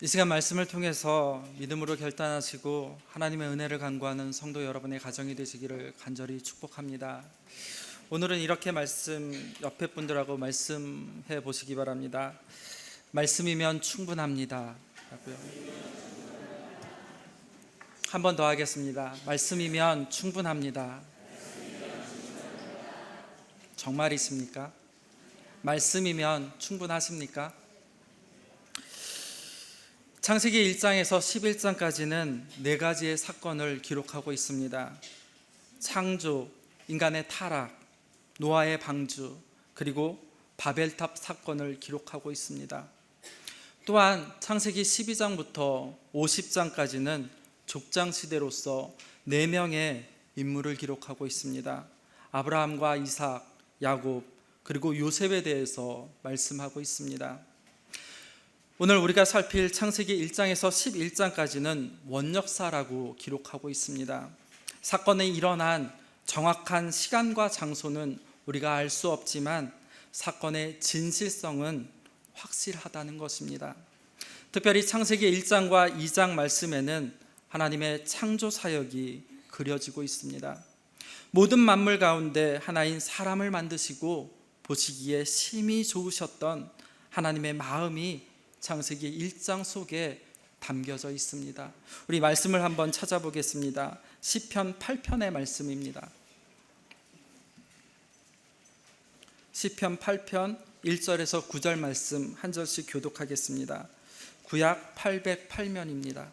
이 시간 말씀을 통해서 믿음으로 결단하시고 하나님의 은혜를 간구하는 성도 여러분의 가정이 되시기를 간절히 축복합니다. 오늘은 이렇게 말씀 옆에 분들하고 말씀해 보시기 바랍니다. 말씀이면 충분합니다 라고요. 한 번 더 하겠습니다. 말씀이면 충분합니다. 정말이십니까? 말씀이면 충분하십니까? 창세기 1장에서 11장까지는 네 가지의 사건을 기록하고 있습니다. 창조, 인간의 타락, 노아의 방주, 그리고 바벨탑 사건을 기록하고 있습니다. 또한 창세기 12장부터 50장까지는 족장시대로서 4명의 인물을 기록하고 있습니다. 아브라함과 이삭, 야곱, 그리고 요셉에 대해서 말씀하고 있습니다. 오늘 우리가 살필 창세기 1장에서 11장까지는 원역사라고 기록하고 있습니다. 사건이 일어난 정확한 시간과 장소는 우리가 알 수 없지만 사건의 진실성은 확실하다는 것입니다. 특별히 창세기 1장과 2장 말씀에는 하나님의 창조 사역이 그려지고 있습니다. 모든 만물 가운데 하나인 사람을 만드시고 보시기에 심히 좋으셨던 하나님의 마음이 창세기 1장 속에 담겨져 있습니다. 우리 말씀을 한번 찾아보겠습니다. 시편 8편의 말씀입니다. 시편 8편 1절에서 9절 말씀 한 절씩 교독하겠습니다. 구약 808면입니다.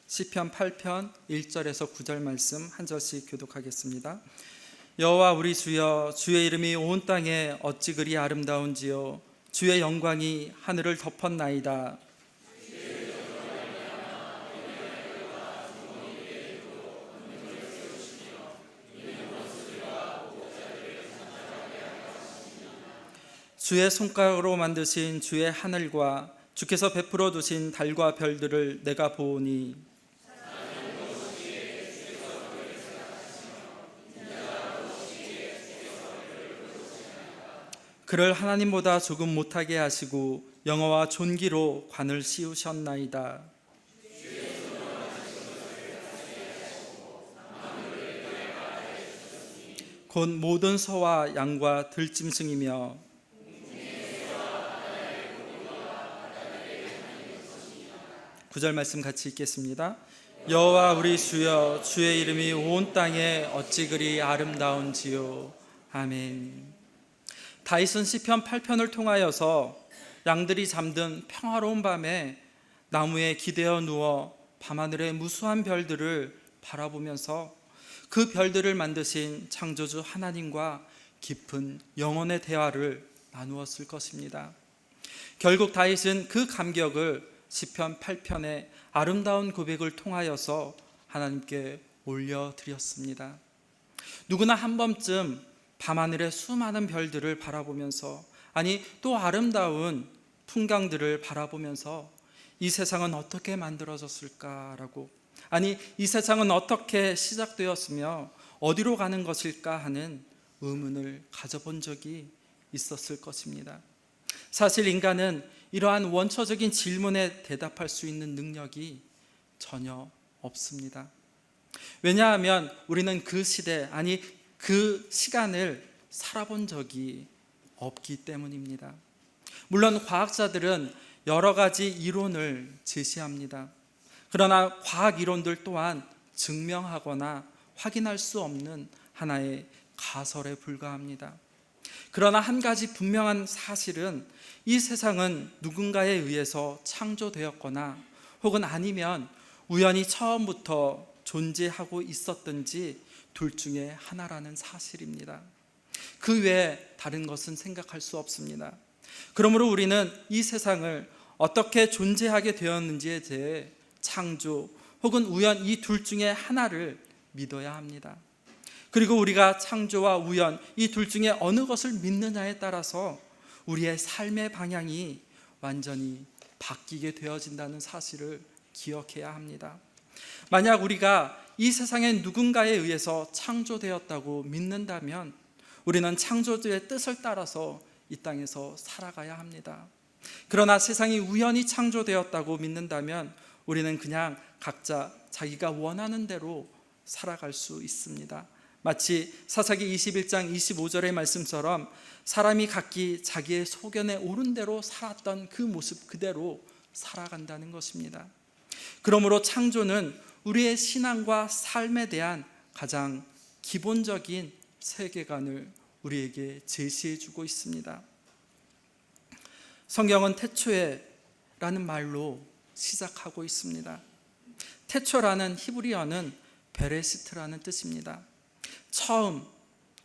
시편 8편 1절에서 9절 말씀 한 절씩 교독하겠습니다. 여호와 우리 주여, 주의 이름이 온 땅에 어찌 그리 아름다운지요. 주의 영광이 하늘을 덮었나이다. 주의 손가락으로 만드신 주의 하늘과 주께서 베풀어 두신 달과 별들을 내가 보오니 그를 하나님보다 조금 못하게 하시고 영어와 존귀로 관을 씌우셨나이다. 곧 모든 소와 양과 들짐승이며 구절 말씀 같이 읽겠습니다. 여호와 우리 주여, 주의 이름이 온 땅에 어찌 그리 아름다운지요. 아멘. 다윗은 시편 8편을 통하여서 양들이 잠든 평화로운 밤에 나무에 기대어 누워 밤하늘의 무수한 별들을 바라보면서 그 별들을 만드신 창조주 하나님과 깊은 영혼의 대화를 나누었을 것입니다. 결국 다윗은 그 감격을 시편 8편의 아름다운 고백을 통하여서 하나님께 올려드렸습니다. 누구나 한 번쯤 밤하늘의 수많은 별들을 바라보면서, 아니 또 아름다운 풍경들을 바라보면서 이 세상은 어떻게 만들어졌을까라고, 아니 이 세상은 어떻게 시작되었으며 어디로 가는 것일까 하는 의문을 가져본 적이 있었을 것입니다. 사실 인간은 이러한 원초적인 질문에 대답할 수 있는 능력이 전혀 없습니다. 왜냐하면 우리는 그 시대, 아니 그 시간을 살아본 적이 없기 때문입니다. 물론 과학자들은 여러 가지 이론을 제시합니다. 그러나 과학 이론들 또한 증명하거나 확인할 수 없는 하나의 가설에 불과합니다. 그러나 한 가지 분명한 사실은 이 세상은 누군가에 의해서 창조되었거나 혹은 아니면 우연히 처음부터 존재하고 있었든지 둘 중에 하나라는 사실입니다. 그 외에 다른 것은 생각할 수 없습니다. 그러므로 우리는 이 세상을 어떻게 존재하게 되었는지에 대해 창조 혹은 우연 이 둘 중에 하나를 믿어야 합니다. 그리고 우리가 창조와 우연 이 둘 중에 어느 것을 믿느냐에 따라서 우리의 삶의 방향이 완전히 바뀌게 되어진다는 사실을 기억해야 합니다. 만약 우리가 이 세상에 누군가에 의해서 창조되었다고 믿는다면 우리는 창조주의 뜻을 따라서 이 땅에서 살아가야 합니다. 그러나 세상이 우연히 창조되었다고 믿는다면 우리는 그냥 각자 자기가 원하는 대로 살아갈 수 있습니다. 마치 사사기 21장 25절의 말씀처럼 사람이 각기 자기의 소견에 옳은 대로 살았던 그 모습 그대로 살아간다는 것입니다. 그러므로 창조는 우리의 신앙과 삶에 대한 가장 기본적인 세계관을 우리에게 제시해 주고 있습니다. 성경은 태초에라는 말로 시작하고 있습니다. 태초라는 히브리어는 베레시트라는 뜻입니다. 처음,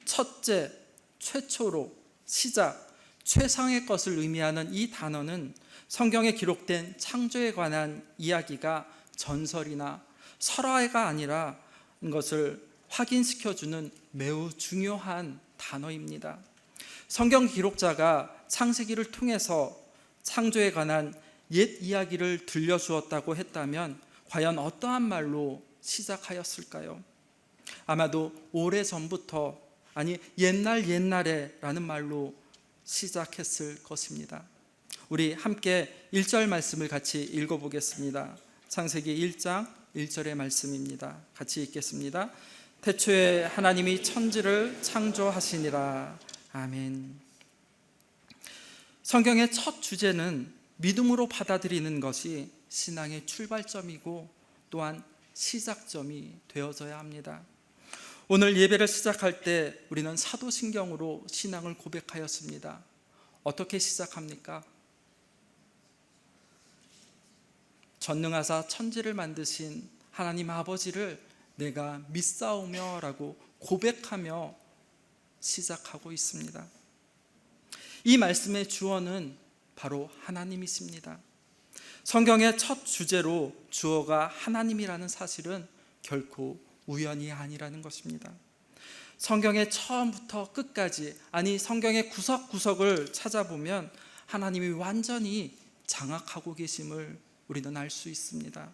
첫째, 최초로, 시작, 최상의 것을 의미하는 이 단어는 성경에 기록된 창조에 관한 이야기가 전설이나 설화가 아니라 것을 확인시켜주는 매우 중요한 단어입니다. 성경 기록자가 창세기를 통해서 창조에 관한 옛 이야기를 들려주었다고 했다면 과연 어떠한 말로 시작하였을까요? 아마도 오래전부터, 아니 옛날에라는 말로 시작했을 것입니다. 우리 함께 1절 말씀을 같이 읽어보겠습니다. 창세기 1장 1절의 말씀입니다. 같이 읽겠습니다. 태초에 하나님이 천지를 창조하시니라. 아멘. 성경의 첫 주제는 믿음으로 받아들이는 것이 신앙의 출발점이고 또한 시작점이 되어져야 합니다. 오늘 예배를 시작할 때 우리는 사도신경으로 신앙을 고백하였습니다. 어떻게 시작합니까? 전능하사 천지를 만드신 하나님 아버지를 내가 믿사오며 라고 고백하며 시작하고 있습니다. 이 말씀의 주어는 바로 하나님이십니다. 성경의 첫 주제로 주어가 하나님이라는 사실은 결코 우연이 아니라는 것입니다. 성경의 처음부터 끝까지, 아니 성경의 구석구석을 찾아보면 하나님이 완전히 장악하고 계심을 우리는 알 수 있습니다.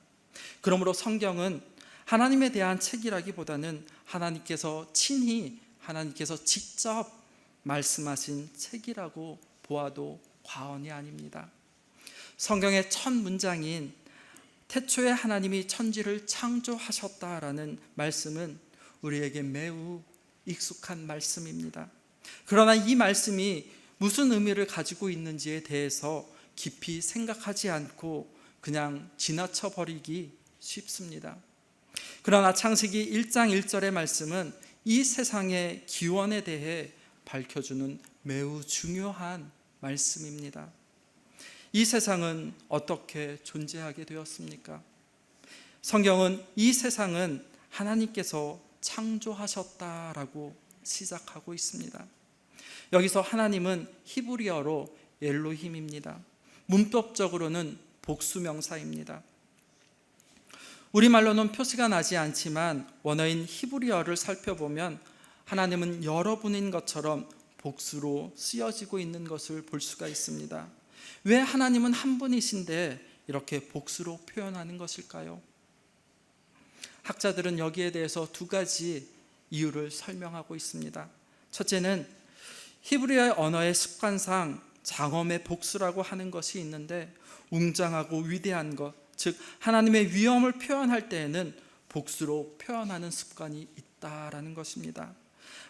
그러므로 성경은 하나님에 대한 책이라기보다는 하나님께서 친히, 하나님께서 직접 말씀하신 책이라고 보아도 과언이 아닙니다. 성경의 첫 문장인 태초에 하나님이 천지를 창조하셨다라는 말씀은 우리에게 매우 익숙한 말씀입니다. 그러나 이 말씀이 무슨 의미를 가지고 있는지에 대해서 깊이 생각하지 않고 그냥 지나쳐 버리기 쉽습니다. 그러나 창세기 1장 1절의 말씀은 이 세상의 기원에 대해 밝혀주는 매우 중요한 말씀입니다. 이 세상은 어떻게 존재하게 되었습니까? 성경은 이 세상은 하나님께서 창조하셨다라고 시작하고 있습니다. 여기서 하나님은 히브리어로 엘로힘입니다. 문법적으로는 복수명사입니다. 우리말로는 표시가 나지 않지만 원어인 히브리어를 살펴보면 하나님은 여러분인 것처럼 복수로 쓰여지고 있는 것을 볼 수가 있습니다. 왜 하나님은 한 분이신데 이렇게 복수로 표현하는 것일까요? 학자들은 여기에 대해서 두 가지 이유를 설명하고 있습니다. 첫째는 히브리어 언어의 습관상 장엄의 복수라고 하는 것이 있는데 웅장하고 위대한 것, 즉 하나님의 위엄을 표현할 때에는 복수로 표현하는 습관이 있다라는 것입니다.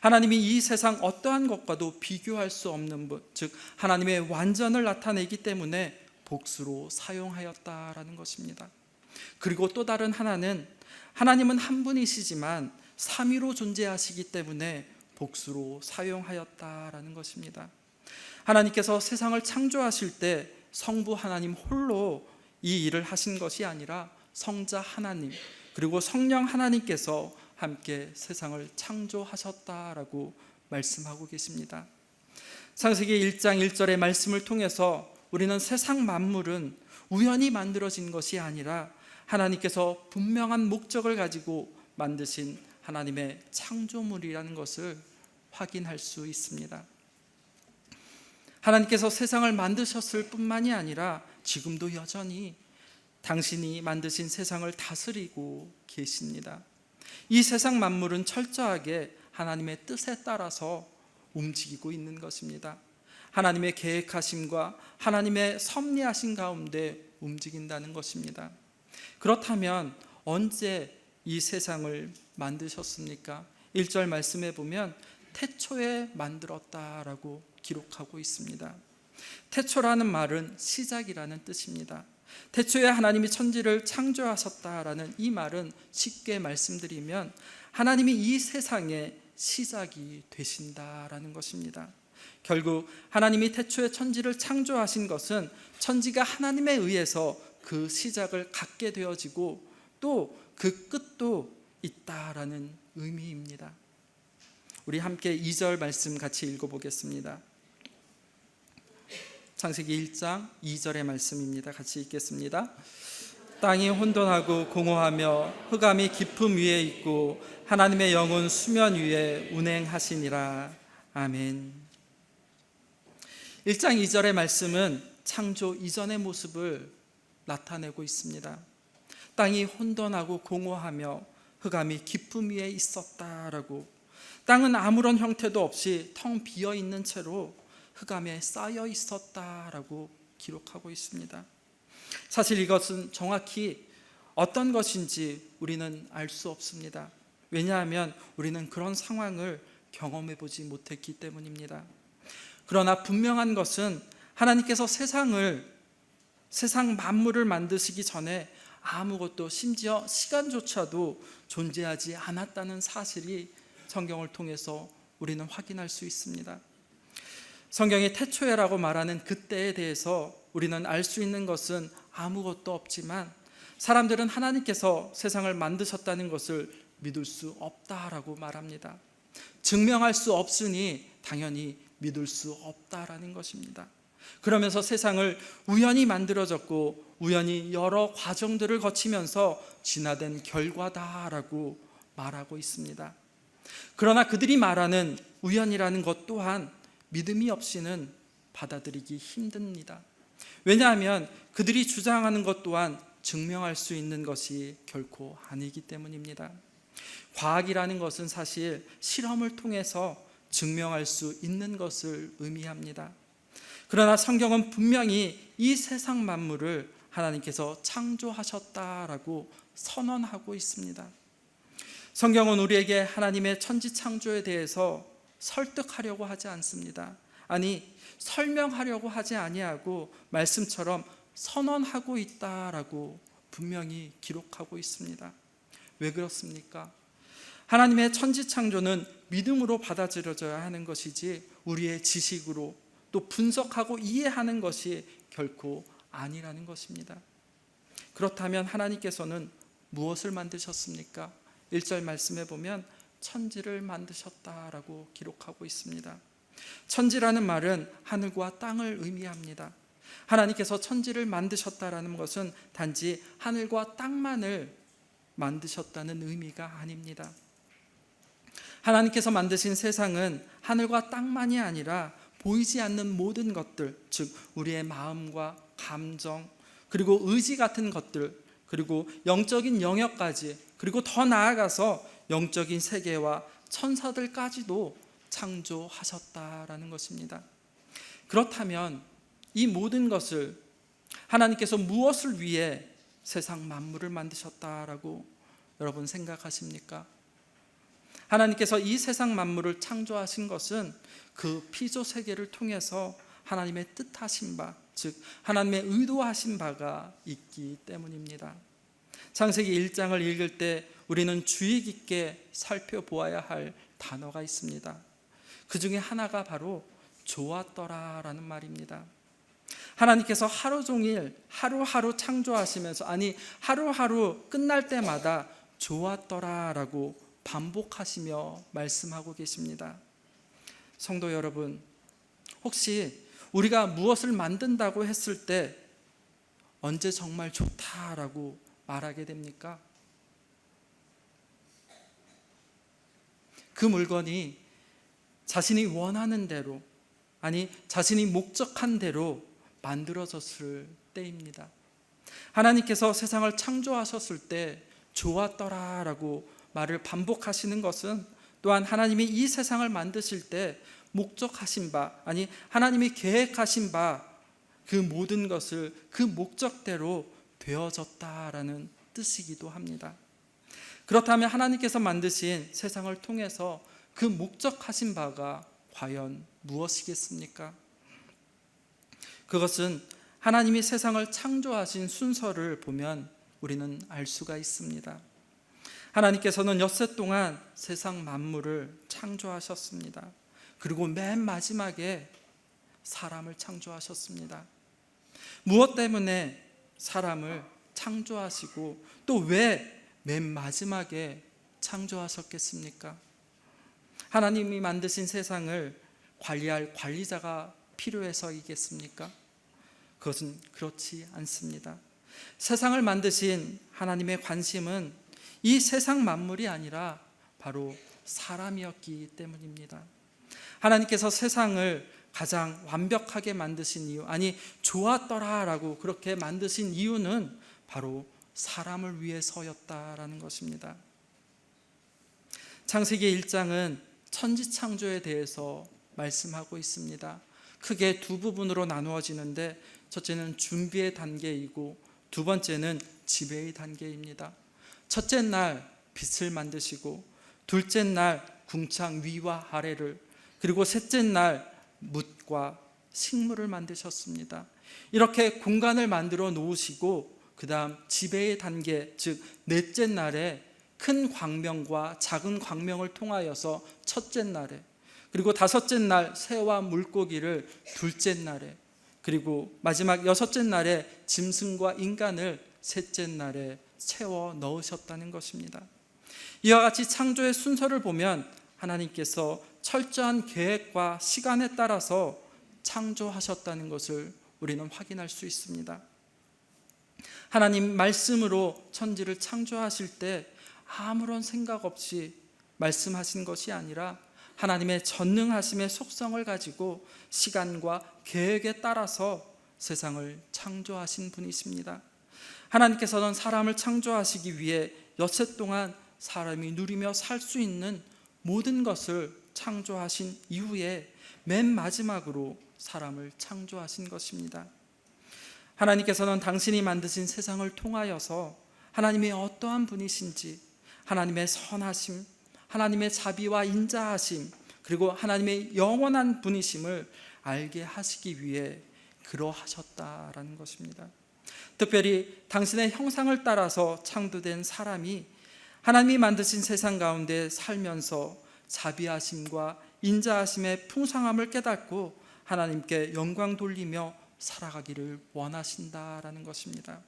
하나님이 이 세상 어떠한 것과도 비교할 수 없는 분, 즉 하나님의 완전을 나타내기 때문에 복수로 사용하였다라는 것입니다. 그리고 또 다른 하나는 하나님은 한 분이시지만 삼위로 존재하시기 때문에 복수로 사용하였다라는 것입니다. 하나님께서 세상을 창조하실 때 성부 하나님 홀로 이 일을 하신 것이 아니라 성자 하나님 그리고 성령 하나님께서 함께 세상을 창조하셨다라고 말씀하고 계십니다. 창세기 1장 1절의 말씀을 통해서 우리는 세상 만물은 우연히 만들어진 것이 아니라 하나님께서 분명한 목적을 가지고 만드신 하나님의 창조물이라는 것을 확인할 수 있습니다. 하나님께서 세상을 만드셨을 뿐만이 아니라 지금도 여전히 당신이 만드신 세상을 다스리고 계십니다. 이 세상 만물은 철저하게 하나님의 뜻에 따라서 움직이고 있는 것입니다. 하나님의 계획하심과 하나님의 섭리하신 가운데 움직인다는 것입니다. 그렇다면 언제 이 세상을 만드셨습니까? 1절 말씀에 보면 태초에 만들었다라고 기록하고 있습니다. 태초라는 말은 시작이라는 뜻입니다. 태초에 하나님이 천지를 창조하셨다라는 이 말은 쉽게 말씀드리면 하나님이 이 세상의 시작이 되신다라는 것입니다. 결국 하나님이 태초에 천지를 창조하신 것은 천지가 하나님에 의해서 그 시작을 갖게 되어지고 또 그 끝도 있다라는 의미입니다. 우리 함께 2절 말씀 같이 읽어보겠습니다. 창세기 1장 2절의 말씀입니다. 같이 읽겠습니다. 땅이 혼돈하고 공허하며 흑암이 깊음 위에 있고 하나님의 영은 수면 위에 운행하시니라. 아멘. 1장 2절의 말씀은 창조 이전의 모습을 나타내고 있습니다. 땅이 혼돈하고 공허하며 흑암이 깊음 위에 있었다라고, 땅은 아무런 형태도 없이 텅 비어있는 채로 흑암에 쌓여 있었다라고 기록하고 있습니다. 사실 이것은 정확히 어떤 것인지 우리는 알 수 없습니다. 왜냐하면 우리는 그런 상황을 경험해 보지 못했기 때문입니다. 그러나 분명한 것은 하나님께서 세상 만물을 만드시기 전에 아무것도, 심지어 시간조차도 존재하지 않았다는 사실이 성경을 통해서 우리는 확인할 수 있습니다. 성경이 태초에라고 말하는 그때에 대해서 우리는 알 수 있는 것은 아무것도 없지만 사람들은 하나님께서 세상을 만드셨다는 것을 믿을 수 없다라고 말합니다. 증명할 수 없으니 당연히 믿을 수 없다라는 것입니다. 그러면서 세상을 우연히 만들어졌고 우연히 여러 과정들을 거치면서 진화된 결과다라고 말하고 있습니다. 그러나 그들이 말하는 우연이라는 것 또한 믿음이 없이는 받아들이기 힘듭니다. 왜냐하면 그들이 주장하는 것 또한 증명할 수 있는 것이 결코 아니기 때문입니다. 과학이라는 것은 사실 실험을 통해서 증명할 수 있는 것을 의미합니다. 그러나 성경은 분명히 이 세상 만물을 하나님께서 창조하셨다라고 선언하고 있습니다. 성경은 우리에게 하나님의 천지 창조에 대해서 설득하려고 하지 않습니다. 아니, 설명하려고 하지 아니하고 말씀처럼 선언하고 있다라고 분명히 기록하고 있습니다. 왜 그렇습니까? 하나님의 천지 창조는 믿음으로 받아들여져야 하는 것이지 우리의 지식으로 또 분석하고 이해하는 것이 결코 아니라는 것입니다. 그렇다면 하나님께서는 무엇을 만드셨습니까? 1절 말씀에 보면 천지를 만드셨다라고 기록하고 있습니다. 천지라는 말은 하늘과 땅을 의미합니다. 하나님께서 천지를 만드셨다라는 것은 단지 하늘과 땅만을 만드셨다는 의미가 아닙니다. 하나님께서 만드신 세상은 하늘과 땅만이 아니라 보이지 않는 모든 것들, 즉 우리의 마음과 감정, 그리고 의지 같은 것들, 그리고 영적인 영역까지, 그리고 더 나아가서 영적인 세계와 천사들까지도 창조하셨다라는 것입니다. 그렇다면 이 모든 것을 하나님께서 무엇을 위해 세상 만물을 만드셨다라고 여러분 생각하십니까? 하나님께서 이 세상 만물을 창조하신 것은 그 피조 세계를 통해서 하나님의 뜻하신 바, 즉 하나님의 의도하신 바가 있기 때문입니다. 창세기 1장을 읽을 때 우리는 주의 깊게 살펴보아야 할 단어가 있습니다. 그 중에 하나가 바로 좋았더라라는 말입니다. 하나님께서 하루 종일 하루하루 창조하시면서, 아니 하루하루 끝날 때마다 좋았더라라고 반복하시며 말씀하고 계십니다. 성도 여러분, 혹시 우리가 무엇을 만든다고 했을 때 언제 정말 좋다라고 말하게 됩니까? 그 물건이 자신이 원하는 대로, 아니 자신이 목적한 대로 만들어졌을 때입니다. 하나님께서 세상을 창조하셨을 때 좋았더라라고 말을 반복하시는 것은 또한 하나님이 이 세상을 만드실 때 목적하신 바, 아니 하나님이 계획하신 바 그 모든 것을 그 목적대로 되어졌다라는 뜻이기도 합니다. 그렇다면 하나님께서 만드신 세상을 통해서 그 목적하신 바가 과연 무엇이겠습니까? 그것은 하나님이 세상을 창조하신 순서를 보면 우리는 알 수가 있습니다. 하나님께서는 엿새 동안 세상 만물을 창조하셨습니다. 그리고 맨 마지막에 사람을 창조하셨습니다. 무엇 때문에 사람을 창조하시고 또 왜 맨 마지막에 창조하셨겠습니까? 하나님이 만드신 세상을 관리할 관리자가 필요해서이겠습니까? 그것은 그렇지 않습니다. 세상을 만드신 하나님의 관심은 이 세상 만물이 아니라 바로 사람이었기 때문입니다. 하나님께서 세상을 가장 완벽하게 만드신 이유, 아니 좋았더라라고 그렇게 만드신 이유는 바로 사람을 위해서였다라는 것입니다. 창세기 1장은 천지창조에 대해서 말씀하고 있습니다. 크게 두 부분으로 나누어지는데 첫째는 준비의 단계이고 두 번째는 지배의 단계입니다. 첫째 날 빛을 만드시고 둘째 날 궁창 위와 아래를, 그리고 셋째 날 묻과 식물을 만드셨습니다. 이렇게 공간을 만들어 놓으시고 그 다음 지배의 단계, 즉 넷째 날에 큰 광명과 작은 광명을 통하여서 첫째 날에, 그리고 다섯째 날 새와 물고기를 둘째 날에, 그리고 마지막 여섯째 날에 짐승과 인간을 셋째 날에 채워 넣으셨다는 것입니다. 이와 같이 창조의 순서를 보면 하나님께서 철저한 계획과 시간에 따라서 창조하셨다는 것을 우리는 확인할 수 있습니다. 하나님 말씀으로 천지를 창조하실 때 아무런 생각 없이 말씀하신 것이 아니라 하나님의 전능하심의 속성을 가지고 시간과 계획에 따라서 세상을 창조하신 분이십니다. 하나님께서는 사람을 창조하시기 위해 엿새 동안 사람이 누리며 살 수 있는 모든 것을 창조하신 이후에 맨 마지막으로 사람을 창조하신 것입니다. 하나님께서는 당신이 만드신 세상을 통하여서 하나님의 어떠한 분이신지, 하나님의 선하심, 하나님의 자비와 인자하심, 그리고 하나님의 영원한 분이심을 알게 하시기 위해 그러하셨다라는 것입니다. 특별히 당신의 형상을 따라서 창조된 사람이 하나님이 만드신 세상 가운데 살면서 자비하심과 인자하심의 풍성함을 깨닫고 하나님께 영광 돌리며 살아가기를 원하신다라는 것입니다.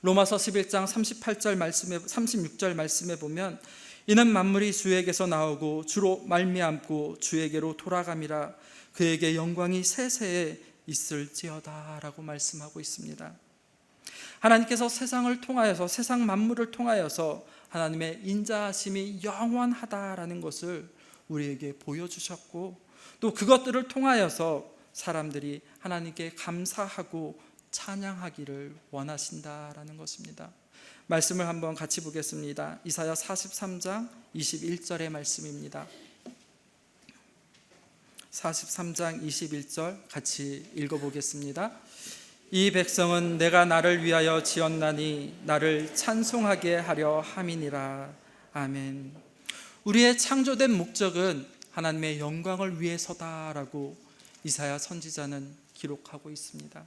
로마서 11장 36절 말씀에 보면 이는 만물이 주에게서 나오고 주로 말미암고 주에게로 돌아감이라 그에게 영광이 세세에 있을지어다 라고 말씀하고 있습니다. 하나님께서 세상을 통하여서, 세상 만물을 통하여서 하나님의 인자하심이 영원하다라는 것을 우리에게 보여주셨고, 또 그것들을 통하여서 사람들이 하나님께 감사하고 찬양하기를 원하신다라는 것입니다. 말씀을 한번 같이 보겠습니다. 이사야 43장 21절의 말씀입니다. 43장 21절 같이 읽어보겠습니다. 이 백성은 내가 나를 위하여 지었나니 나를 찬송하게 하려 함이니라. 아멘. 우리의 창조된 목적은 하나님의 영광을 위해서다라고 이사야 선지자는 기록하고 있습니다.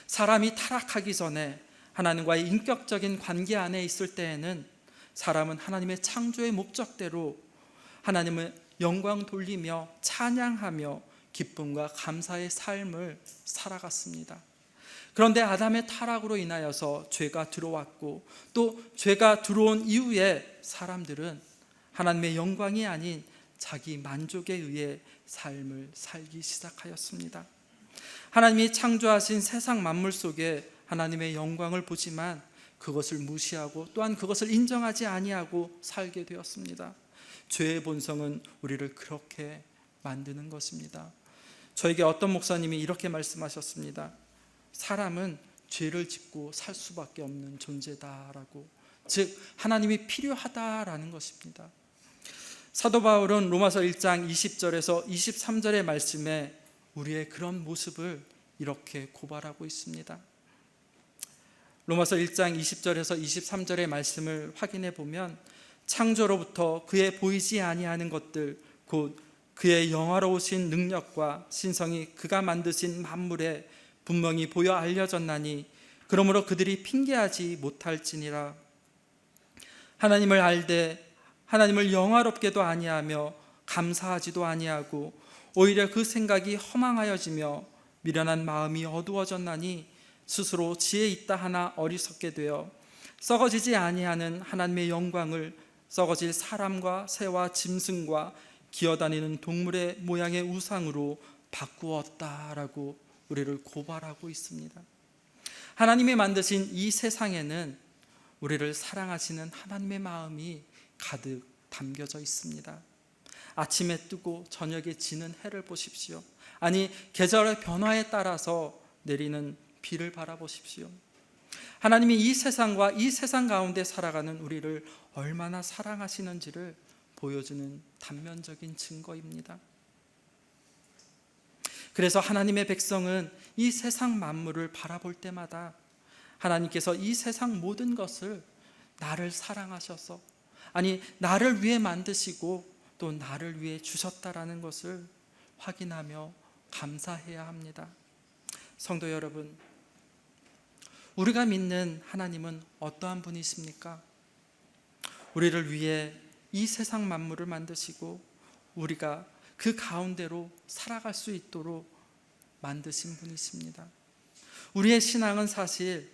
사람이 타락하기 전에 하나님과의 인격적인 관계 안에 있을 때에는 사람은 하나님의 창조의 목적대로 하나님을 영광 돌리며 찬양하며 기쁨과 감사의 삶을 살아갔습니다. 그런데 아담의 타락으로 인하여서 죄가 들어왔고, 또 죄가 들어온 이후에 사람들은 하나님의 영광이 아닌 자기 만족에 의해 삶을 살기 시작하였습니다. 하나님이 창조하신 세상 만물 속에 하나님의 영광을 보지만 그것을 무시하고 또한 그것을 인정하지 아니하고 살게 되었습니다. 죄의 본성은 우리를 그렇게 만드는 것입니다. 저에게 어떤 목사님이 이렇게 말씀하셨습니다. 사람은 죄를 짓고 살 수밖에 없는 존재다라고, 즉 하나님이 필요하다라는 것입니다. 사도 바울은 로마서 1장 20절에서 23절의 말씀에 우리의 그런 모습을 이렇게 고발하고 있습니다. 로마서 1장 20절에서 23절의 말씀을 확인해 보면 창조로부터 그의 보이지 아니하는 것들 곧 그의 영화로우신 능력과 신성이 그가 만드신 만물에 분명히 보여 알려졌나니 그러므로 그들이 핑계하지 못할지니라. 하나님을 알되 하나님을 영화롭게도 아니하며 감사하지도 아니하고 오히려 그 생각이 허망하여지며 미련한 마음이 어두워졌나니 스스로 지혜 있다 하나 어리석게 되어 썩어지지 아니하는 하나님의 영광을 썩어질 사람과 새와 짐승과 기어다니는 동물의 모양의 우상으로 바꾸었다라고 우리를 고발하고 있습니다. 하나님이 만드신 이 세상에는 우리를 사랑하시는 하나님의 마음이 가득 담겨져 있습니다. 아침에 뜨고 저녁에 지는 해를 보십시오. 아니, 계절의 변화에 따라서 내리는 비를 바라보십시오. 하나님이 이 세상과 이 세상 가운데 살아가는 우리를 얼마나 사랑하시는지를 보여주는 단면적인 증거입니다. 그래서 하나님의 백성은 이 세상 만물을 바라볼 때마다 하나님께서 이 세상 모든 것을 나를 사랑하셔서, 아니 나를 위해 만드시고 또 나를 위해 주셨다라는 것을 확인하며 감사해야 합니다. 성도 여러분, 우리가 믿는 하나님은 어떠한 분이십니까? 우리를 위해 이 세상 만물을 만드시고 우리가 그 가운데로 살아갈 수 있도록 만드신 분이십니다. 우리의 신앙은 사실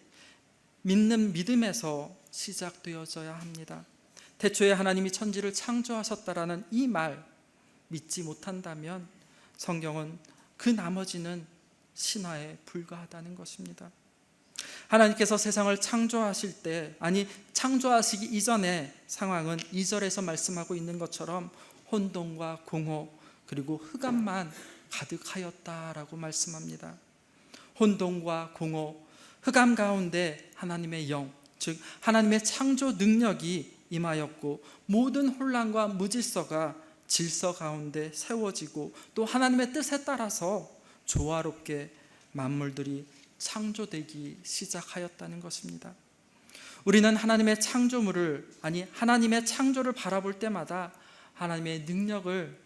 믿는 믿음에서 시작되어져야 합니다. 태초에 하나님이 천지를 창조하셨다라는 이 말 믿지 못한다면 성경은 그 나머지는 신화에 불과하다는 것입니다. 하나님께서 세상을 창조하실 때, 아니 창조하시기 이전의 상황은 2절에서 말씀하고 있는 것처럼 혼돈과 공허 그리고 흑암만 가득하였다라고 말씀합니다. 혼돈과 공허, 흑암 가운데 하나님의 영, 즉 하나님의 창조 능력이 임하였고 모든 혼란과 무질서가 질서 가운데 세워지고 또 하나님의 뜻에 따라서 조화롭게 만물들이 창조되기 시작하였다는 것입니다. 우리는 하나님의 창조물을, 아니 하나님의 창조를 바라볼 때마다 하나님의 능력을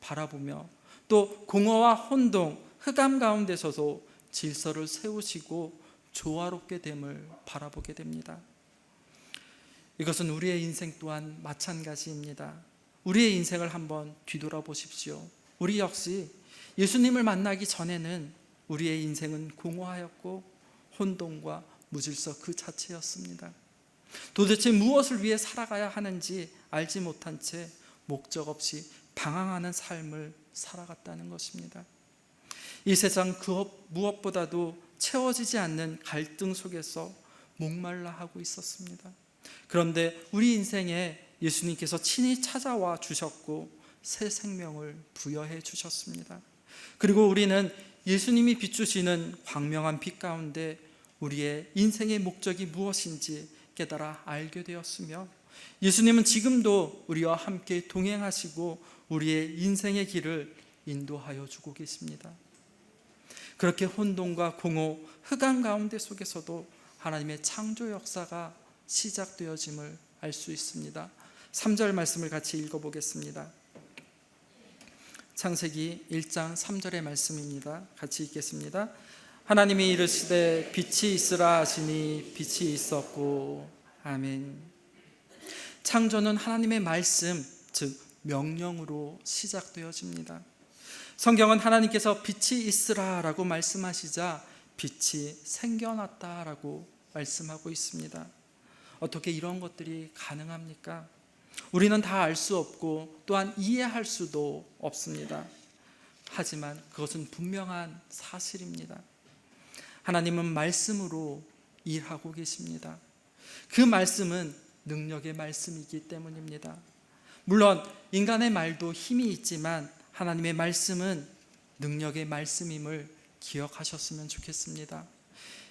바라보며 또 공허와 혼동, 흑암 가운데서도 질서를 세우시고 조화롭게 됨을 바라보게 됩니다. 이것은 우리의 인생 또한 마찬가지입니다. 우리의 인생을 한번 뒤돌아보십시오. 우리 역시 예수님을 만나기 전에는 우리의 인생은 공허하였고 혼돈과 무질서 그 자체였습니다. 도대체 무엇을 위해 살아가야 하는지 알지 못한 채 목적 없이 방황하는 삶을 살아갔다는 것입니다. 이 세상 그 무엇보다도 채워지지 않는 갈등 속에서 목말라 하고 있었습니다. 그런데 우리 인생에 예수님께서 친히 찾아와 주셨고 새 생명을 부여해 주셨습니다. 그리고 우리는 예수님이 비추시는 광명한 빛 가운데 우리의 인생의 목적이 무엇인지 깨달아 알게 되었으며 예수님은 지금도 우리와 함께 동행하시고 우리의 인생의 길을 인도하여 주고 계십니다. 그렇게 혼돈과 공허, 흑암 가운데 속에서도 하나님의 창조 역사가 시작되어짐을 알 수 있습니다. 3절 말씀을 같이 읽어보겠습니다. 창세기 1장 3절의 말씀입니다. 같이 읽겠습니다. 하나님이 이르시되 빛이 있으라 하시니 빛이 있었고 아멘. 창조는 하나님의 말씀, 즉 명령으로 시작되어집니다. 성경은 하나님께서 빛이 있으라 라고 말씀하시자 빛이 생겨났다라고 말씀하고 있습니다. 어떻게 이런 것들이 가능합니까? 우리는 다 알 수 없고 또한 이해할 수도 없습니다. 하지만 그것은 분명한 사실입니다. 하나님은 말씀으로 일하고 계십니다. 그 말씀은 능력의 말씀이기 때문입니다. 물론 인간의 말도 힘이 있지만 하나님의 말씀은 능력의 말씀임을 기억하셨으면 좋겠습니다.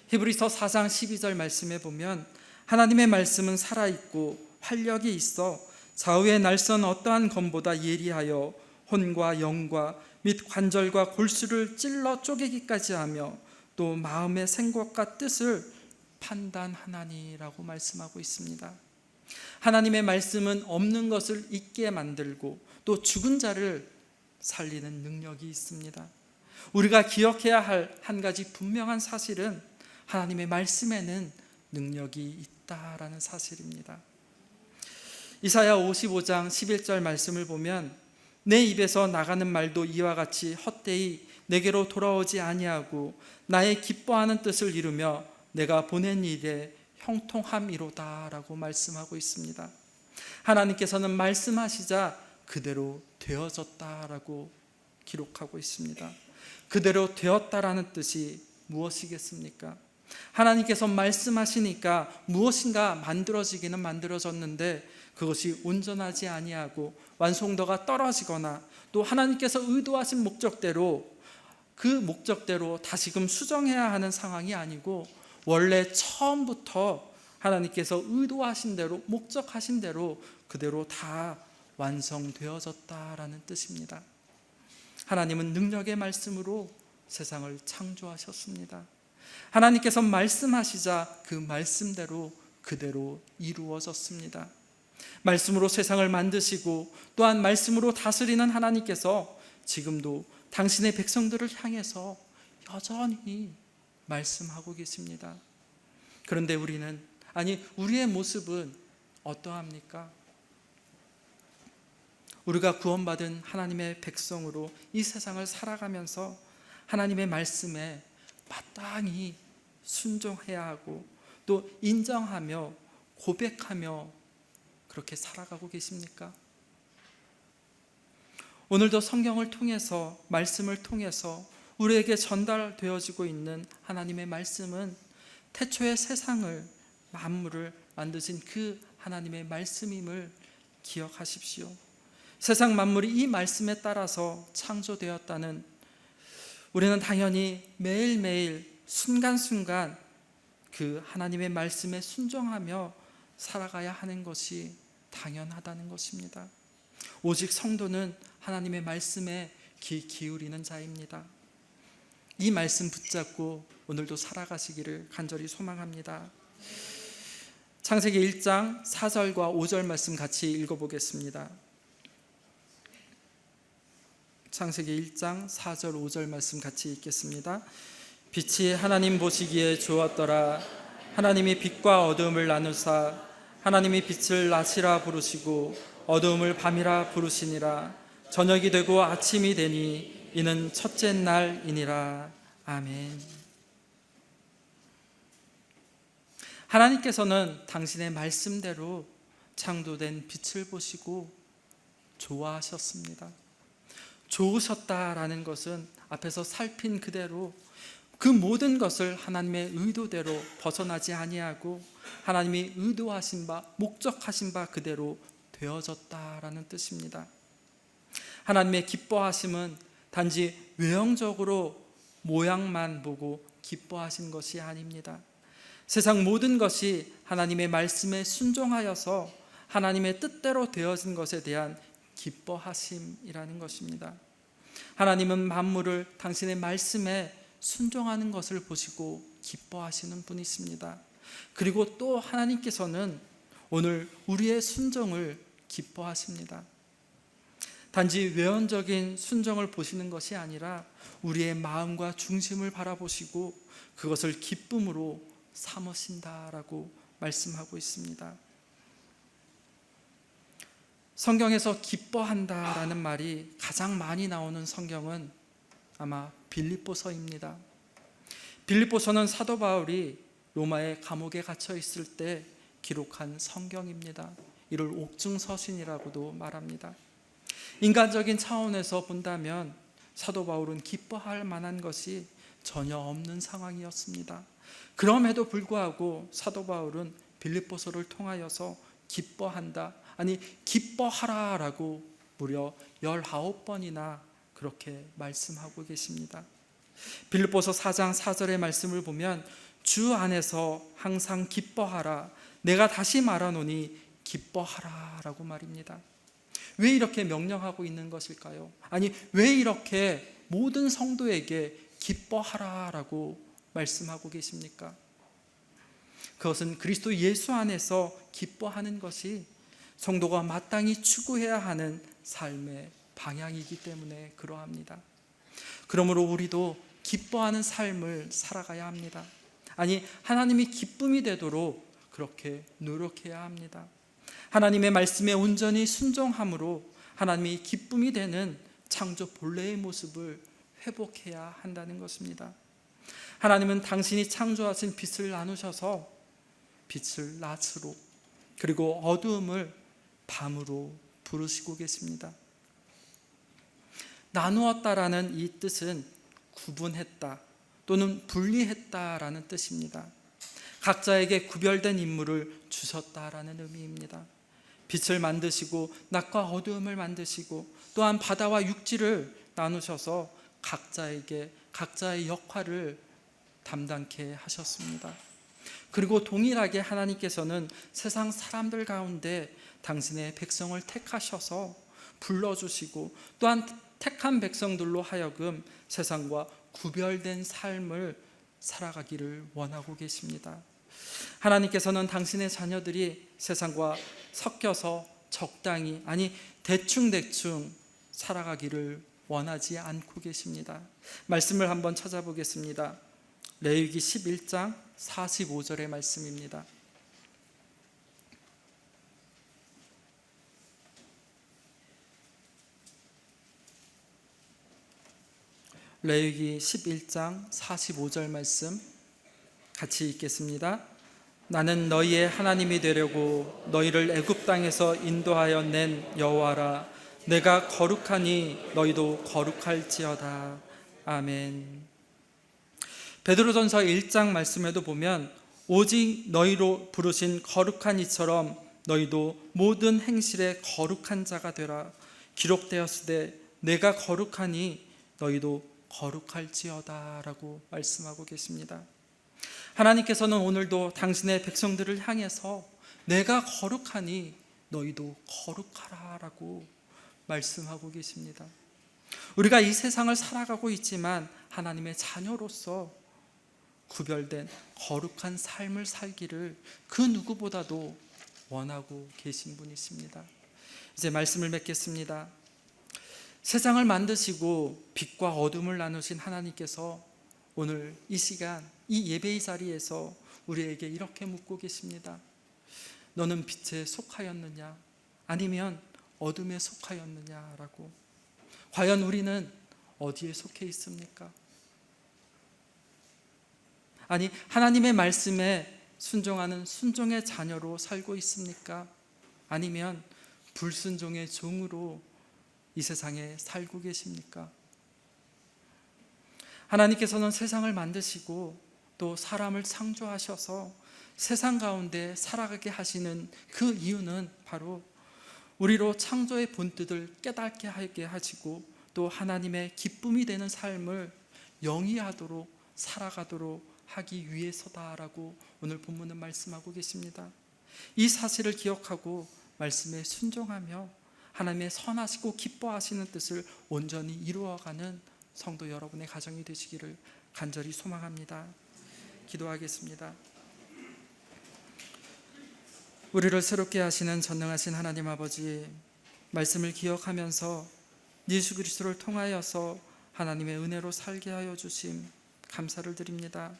히브리서 4장 12절 말씀에 보면 하나님의 말씀은 살아있고 활력이 있어 좌우의 날선 어떠한 검보다 예리하여 혼과 영과 및 관절과 골수를 찔러 쪼개기까지 하며 또 마음의 생각과 뜻을 판단하나니라고 말씀하고 있습니다. 하나님의 말씀은 없는 것을 있게 만들고 또 죽은 자를 살리는 능력이 있습니다. 우리가 기억해야 할 한 가지 분명한 사실은 하나님의 말씀에는 능력이 있다라는 사실입니다. 이사야 55장 11절 말씀을 보면 내 입에서 나가는 말도 이와 같이 헛되이 내게로 돌아오지 아니하고 나의 기뻐하는 뜻을 이루며 내가 보낸 일에 형통함이로다 라고 말씀하고 있습니다. 하나님께서는 말씀하시자 그대로 되어졌다라고 기록하고 있습니다. 그대로 되었다라는 뜻이 무엇이겠습니까? 하나님께서 말씀하시니까 무엇인가 만들어지기는 만들어졌는데 그것이 온전하지 아니하고 완성도가 떨어지거나 또 하나님께서 의도하신 목적대로 그 목적대로 다시금 수정해야 하는 상황이 아니고 원래 처음부터 하나님께서 의도하신 대로 목적하신 대로 그대로 다 완성되어졌다라는 뜻입니다. 하나님은 능력의 말씀으로 세상을 창조하셨습니다. 하나님께서 말씀하시자 그 말씀대로 그대로 이루어졌습니다. 말씀으로 세상을 만드시고 또한 말씀으로 다스리는 하나님께서 지금도 당신의 백성들을 향해서 여전히 말씀하고 계십니다. 그런데 우리의 모습은 어떠합니까? 우리가 구원받은 하나님의 백성으로 이 세상을 살아가면서 하나님의 말씀에 마땅히 순종해야 하고 또 인정하며 고백하며 그렇게 살아가고 계십니까? 오늘도 성경을 통해서 말씀을 통해서 우리에게 전달되어지고 있는 하나님의 말씀은 태초에 세상을 만물을 만드신 그 하나님의 말씀임을 기억하십시오. 세상 만물이 이 말씀에 따라서 창조되었다는 우리는 당연히 매일매일 순간순간 그 하나님의 말씀에 순종하며 살아가야 하는 것이 당연하다는 것입니다. 오직 성도는 하나님의 말씀에 귀 기울이는 자입니다. 이 말씀 붙잡고 오늘도 살아가시기를 간절히 소망합니다. 창세기 1장 4절과 5절 말씀 같이 읽어보겠습니다. 창세기 1장 4절 5절 말씀 같이 읽겠습니다. 빛이 하나님 보시기에 좋았더라. 하나님이 빛과 어두움을 나누사 하나님이 빛을 낮이라 부르시고 어두움을 밤이라 부르시니라. 저녁이 되고 아침이 되니 이는 첫째 날이니라. 아멘. 하나님께서는 당신의 말씀대로 창조된 빛을 보시고 좋아하셨습니다. 좋으셨다라는 것은 앞에서 살핀 그대로 그 모든 것을 하나님의 의도대로 벗어나지 아니하고 하나님이 의도하신 바, 목적하신 바 그대로 되어졌다라는 뜻입니다. 하나님의 기뻐하심은 단지 외형적으로 모양만 보고 기뻐하신 것이 아닙니다. 세상 모든 것이 하나님의 말씀에 순종하여서 하나님의 뜻대로 되어진 것에 대한 기뻐하심이라는 것입니다. 하나님은 만물을 당신의 말씀에 순종하는 것을 보시고 기뻐하시는 분이십니다. 그리고 또 하나님께서는 오늘 우리의 순종을 기뻐하십니다. 단지 외연적인 순종을 보시는 것이 아니라 우리의 마음과 중심을 바라보시고 그것을 기쁨으로 삼으신다라고 말씀하고 있습니다. 성경에서 기뻐한다라는 말이 가장 많이 나오는 성경은 아마 빌립보서입니다. 빌립보서는 사도 바울이 로마의 감옥에 갇혀 있을 때 기록한 성경입니다. 이를 옥중서신이라고도 말합니다. 인간적인 차원에서 본다면 사도 바울은 기뻐할 만한 것이 전혀 없는 상황이었습니다. 그럼에도 불구하고 사도 바울은 빌립보서를 통하여서 기뻐한다, 아니 기뻐하라라고 무려 19번이나 그렇게 말씀하고 계십니다. 빌립보서 4장 4절의 말씀을 보면 주 안에서 항상 기뻐하라. 내가 다시 말하노니 기뻐하라라고 말입니다. 왜 이렇게 명령하고 있는 것일까요? 아니, 왜 이렇게 모든 성도에게 기뻐하라라고 말씀하고 계십니까? 그것은 그리스도 예수 안에서 기뻐하는 것이 성도가 마땅히 추구해야 하는 삶의 방향이기 때문에 그러합니다. 그러므로 우리도 기뻐하는 삶을 살아가야 합니다. 아니, 하나님이 기쁨이 되도록 그렇게 노력해야 합니다. 하나님의 말씀에 온전히 순종함으로 하나님이 기쁨이 되는 창조 본래의 모습을 회복해야 한다는 것입니다. 하나님은 당신이 창조하신 빛을 나누셔서 빛을 낮으로, 그리고 어두움을 밤으로 부르시고 계십니다. 나누었다라는 이 뜻은 구분했다 또는 분리했다라는 뜻입니다. 각자에게 구별된 임무를 주셨다라는 의미입니다. 빛을 만드시고 낮과 어두움을 만드시고 또한 바다와 육지를 나누셔서 각자에게 각자의 역할을 담당케 하셨습니다. 그리고 동일하게 하나님께서는 세상 사람들 가운데 당신의 백성을 택하셔서 불러주시고 또한 택한 백성들로 하여금 세상과 구별된 삶을 살아가기를 원하고 계십니다. 하나님께서는 당신의 자녀들이 세상과 섞여서 적당히, 아니 대충대충 살아가기를 원하지 않고 계십니다. 말씀을 한번 찾아보겠습니다. 레위기 11장 45절의 말씀입니다. 레위기 11장 45절 말씀 같이 읽겠습니다. 나는 너희의 하나님이 되려고 너희를 애굽 땅에서 인도하여 낸 여호와라. 내가 거룩하니 너희도 거룩할지어다. 아멘. 베드로전서 1장 말씀에도 보면 오직 너희로 부르신 거룩한 이처럼 너희도 모든 행실에 거룩한 자가 되라. 기록되었으되 내가 거룩하니 너희도 거룩할지어다 라고 말씀하고 계십니다. 하나님께서는 오늘도 당신의 백성들을 향해서 내가 거룩하니 너희도 거룩하라 라고 말씀하고 계십니다. 우리가 이 세상을 살아가고 있지만 하나님의 자녀로서 구별된 거룩한 삶을 살기를 그 누구보다도 원하고 계신 분이십니다. 이제 말씀을 맺겠습니다. 세상을 만드시고 빛과 어둠을 나누신 하나님께서 오늘 이 시간 이 예배의 자리에서 우리에게 이렇게 묻고 계십니다. 너는 빛에 속하였느냐 아니면 어둠에 속하였느냐라고. 과연 우리는 어디에 속해 있습니까? 아니, 하나님의 말씀에 순종하는 순종의 자녀로 살고 있습니까? 아니면 불순종의 종으로 이 세상에 살고 계십니까? 하나님께서는 세상을 만드시고 또 사람을 창조하셔서 세상 가운데 살아가게 하시는 그 이유는 바로 우리로 창조의 본뜻을 깨닫게 하게 하시고 또 하나님의 기쁨이 되는 삶을 영위하도록 살아가도록 하기 위해서다라고 오늘 본문은 말씀하고 계십니다. 이 사실을 기억하고 말씀에 순종하며 하나님의 선하시고 기뻐하시는 뜻을 온전히 이루어가는 성도 여러분의 가정이 되시기를 간절히 소망합니다. 기도하겠습니다. 우리를 새롭게 하시는 전능하신 하나님 아버지, 말씀을 기억하면서 예수 그리스도를 통하여서 하나님의 은혜로 살게 하여 주심 감사를 드립니다.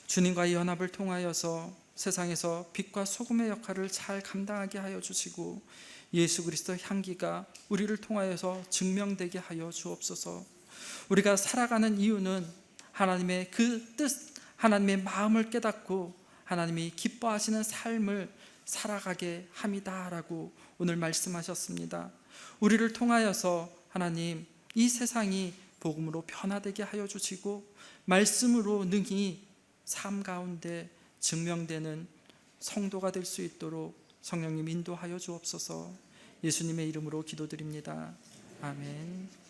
주님과의 연합을 통하여서 세상에서 빛과 소금의 역할을 잘 감당하게 하여 주시고 예수 그리스도의 향기가 우리를 통하여서 증명되게 하여 주옵소서. 우리가 살아가는 이유는 하나님의 그 뜻, 하나님의 마음을 깨닫고 하나님이 기뻐하시는 삶을 살아가게 함이다라고 오늘 말씀하셨습니다. 우리를 통하여서 하나님 이 세상이 복음으로 변화되게 하여 주시고 말씀으로 능히 삶 가운데 증명되는 성도가 될 수 있도록 성령님 인도하여 주옵소서. 예수님의 이름으로 기도드립니다. 아멘.